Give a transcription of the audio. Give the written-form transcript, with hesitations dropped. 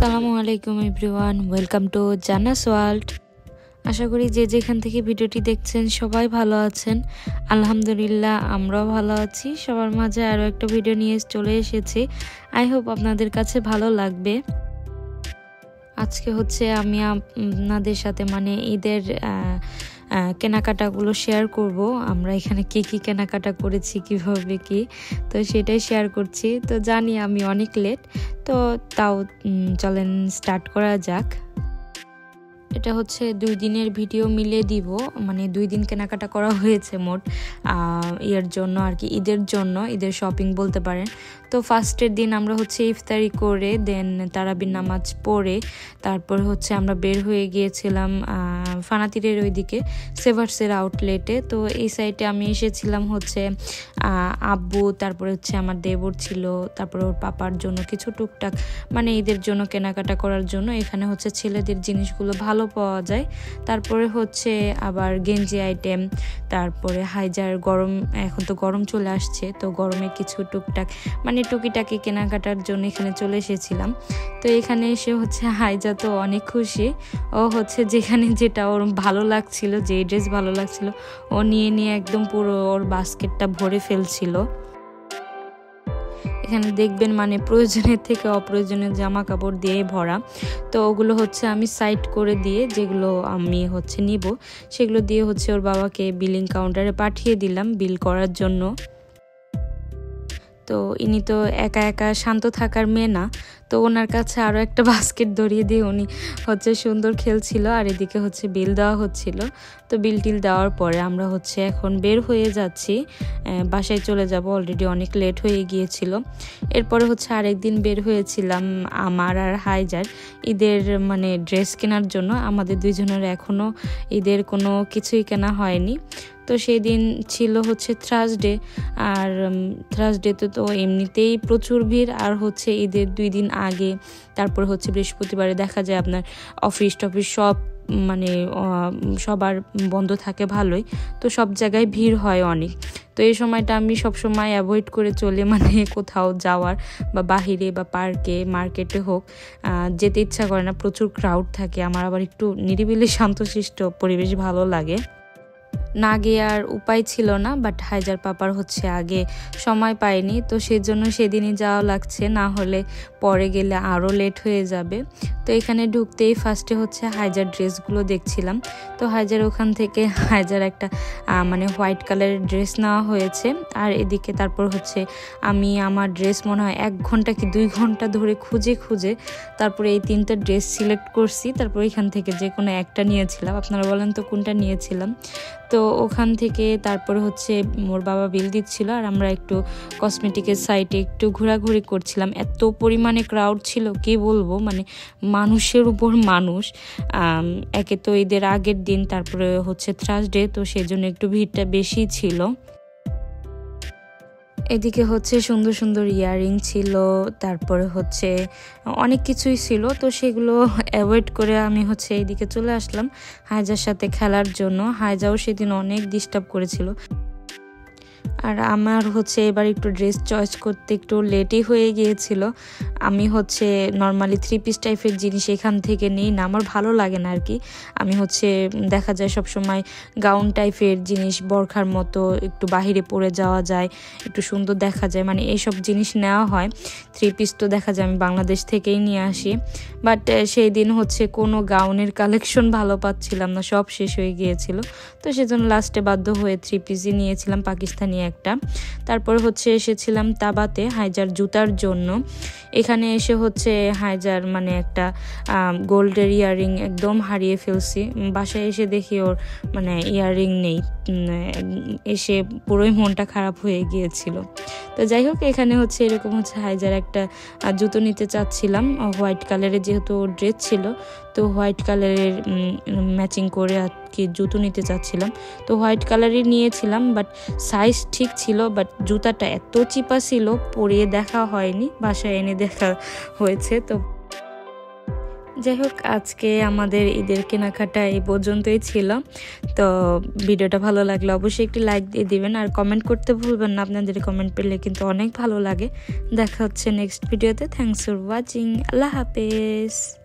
আসসালামু আলাইকুম everyone, welcome to Jannah's world. আশা করি যে যেখান থেকে ভিডিওটি দেখছেন সবাই ভালো আছেন। আলহামদুলিল্লাহ আমরাও ভালো আছি। সবার মাঝে আরও একটা ভিডিও নিয়ে চলে এসেছি। আই হোপ আপনাদের কাছে ভালো লাগবে। আজকে হচ্ছে আমি আপনাদের সাথে ঈদের কেনাকাটাগুলো শেয়ার করব। আমরা এখানে কি কেনাকাটা করেছি, কিভাবে কি, তো সেটাই শেয়ার করছি। তো জানি আমি অনেক লেট, তো তাও চলেন স্টার্ট করা যাক। এটা হচ্ছে 2 দিনের ভিডিও মিলে দিব, 2 দিন কেনাকাটা করা হয়েছে মোট এর জন্য আর কি, ঈদের শপিং বলতে পারেন। তো ফার্স্টের দিন আমরা হচ্ছে ইফতারি করে দেন তারাবির নামাজ পড়ে তারপর হচ্ছে আমরা বের হয়ে গিয়েছিলাম ফানাতিরের ওইদিকে সেভার্সের আউটলেটে। তো এই সাইডে আমি এসেছিলাম হচ্ছে আব্বু, তারপরে হচ্ছে আমার দেবর ছিল, তারপরে ওর পাপার জন্য কিছু টুকটাক ঈদের জন্য কেনাকাটা করার জন্য। এখানে হচ্ছে ছেলেদের জিনিসগুলো ভালো পাওয়া যায়। তারপরে হচ্ছে আবার গেঞ্জি আইটেম, তারপরে হাইজার, গরম, এখন তো গরম চলে আসছে, তো গরমে কিছু টুকটাক টুকিটাকি কেনাকাটার জন্য এখানে চলে এসেছিলাম। তো এখানে এসে হচ্ছে হাইজা তো অনেক খুশি। ও হচ্ছে যেখানে যেটা ওর ভালো লাগছিল, যে ড্রেস ভালো লাগছিল, ও নিয়ে একদম পুরো ওর বাস্কেটটা ভরে ফেলছিল। এখানে দেখবেন প্রয়োজনের থেকে অপ্রয়োজনীয় জামা কাপড় দিয়ে ভরা। তো ওগুলো হচ্ছে আমি সাইড করে দিয়ে, যেগুলো আমি হচ্ছে নিব সেগুলো দিয়ে হচ্ছে ওর বাবাকে বিলিং কাউন্টারে পাঠিয়ে দিলাম বিল করার জন্য। তো ইনি তো একা একা শান্ত থাকার মেয়ে না, তো ওনার কাছে আরও একটা বাস্কেট ধরিয়ে দিয়ে উনি হচ্ছে সুন্দর খেলছিল, আর এদিকে হচ্ছে বিল দেওয়া হচ্ছিল। তো বিল টিল দেওয়ার পরে আমরা হচ্ছে এখন বের হয়ে যাচ্ছি, বাসায় চলে যাব, অলরেডি অনেক লেট হয়ে গিয়েছিল। এরপরে হচ্ছে আরেকদিন বের হয়েছিলাম আমার আর হাইজার ঈদের ড্রেস কেনার জন্য। আমাদের দুইজনের এখনও ঈদের কোনো কিছুই কেনা হয়নি। তো সেই দিন ছিল হচ্ছে থার্সডে, আর থার্সডেতে তো এমনিতেই প্রচুর ভিড়, আর হচ্ছে ঈদের 2 দিন আগে, তারপর হচ্ছে বৃহস্পতিবারে দেখা যায় আপনার অফিস টফিস সব সবার বন্ধ থাকে ভালোই, তো সব জায়গায় ভিড় হয় অনেক। তো এই সময়টা আমি সবসময় অ্যাভয়েড করে চলে কোথাও যাওয়ার বা বাহিরে বা পার্কে মার্কেটে হোক যেতে ইচ্ছা করে না, প্রচুর ক্রাউড থাকে। আমার আবার একটু নিরিবিলি শান্তশিষ্ট পরিবেশ ভালো লাগে। না গিয়ে আর উপায় ছিল না, বাট হাইজার পাপার হচ্ছে আগে সময় পায়নি, তো সেজন্য সেদিনই যাওয়া লাগছে, না হলে পরে গেলে আরও লেট হয়ে যাবে। তো এখানে ঢুকতেই ফার্স্টে হচ্ছে হাইজার ড্রেসগুলো দেখছিলাম। তো হাইজার ওখান থেকে হাইজার একটা হোয়াইট কালারের ড্রেস নেওয়া হয়েছে, আর এদিকে তারপর হচ্ছে আমি আমার ড্রেস মনে হয় 1 ঘন্টা কি 2 ঘন্টা ধরে খুঁজে তারপরে এই 3টা ড্রেস সিলেক্ট করছি। তারপর এখান থেকে যে কোনো একটা নিয়েছিলাম। আপনারা বলেন তো কোনটা নিয়েছিলাম? তো ওখান থেকে তারপরে হচ্ছে মোর বাবা বিল দিচ্ছিল, আর আমরা একটু কসমেটিকের সাইটে একটু ঘোরাঘুরি করছিলাম। এত পরিমাণে ক্রাউড ছিল কি বলবো, মানুষের উপর মানুষ। একে তো ঈদের আগের দিন, তারপরে হচ্ছে থার্সডে, তো সেজন্য একটু ভিড়টা বেশি ছিল। এদিকে হচ্ছে সুন্দর সুন্দর ইয়াররিং ছিল, তারপরে হচ্ছে অনেক কিছুই ছিল। তো সেগুলো অ্যাভয়েড করে আমি হচ্ছে এইদিকে চলে আসলাম হাইজার সাথে খেলার জন্য। হাইজাও সেদিন অনেক ডিস্টার্ব করেছিল, আর আমার হচ্ছে এবার একটু ড্রেস চয়েস করতে একটু লেটই হয়ে গিয়েছিল। আমি হচ্ছে নর্মালি 3 পিস টাইপের জিনিস এখান থেকে নিই না, আমার ভালো লাগে না আর কি। আমি হচ্ছে দেখা যায় সবসময় গাউন টাইপের জিনিস, বরখার মতো একটু বাহিরে পরে যাওয়া যায়, একটু সুন্দর দেখা যায়, এইসব জিনিস নেওয়া হয়। 3 পিস তো দেখা যায় আমি বাংলাদেশ থেকেই নিয়ে আসি, বাট সেই দিন হচ্ছে কোনো গাউনের কালেকশন ভালো পাচ্ছিলাম না, সব শেষ হয়ে গিয়েছিল। তো সেজন্য লাস্টে বাধ্য হয়ে 3 পিসই নিয়েছিলাম, পাকিস্তানি একটা। তারপর হচ্ছে এসেছিলাম তাবাতে হাইজার জুতার জন্য। এখানে এসে হচ্ছে হাইজার একটা গোল্ডের ইয়াররিং একদম হারিয়ে ফেলছি। বাসায় এসে দেখি ওর ইয়াররিং নেই, এসে পুরোই মনটা খারাপ হয়ে গিয়েছিল। তো যাই হোক, এখানে হচ্ছে এরকম হচ্ছে হাইজার একটা জুতো নিতে চাচ্ছিলাম হোয়াইট কালারের, যেহেতু ওর ড্রেস ছিল, তো হোয়াইট কালারের ম্যাচিং করে আর কি জুতো নিতে চাচ্ছিলাম। তো হোয়াইট কালারই নিয়েছিলাম, বাট সাইজ ঠিক ছিল, বাট জুতাটা এত চিপা ছিল, পরিয়ে দেখা হয়নি, বাসায় এনে দেখা হয়েছে। তো যাই হোক, আজকে আমাদের ঈদের কেনাকাটা এই পর্যন্তই ছিল। তো ভিডিওটা ভালো লাগলে অবশ্যই একটি লাইক দিয়ে দিবেন, আর কমেন্ট করতে ভুলবেন না, আপনাদের কমেন্ট পেলে কিন্তু অনেক ভালো লাগে। দেখা হচ্ছে নেক্সট ভিডিওতে। Thanks for watching. আল্লাহ হাফেজ।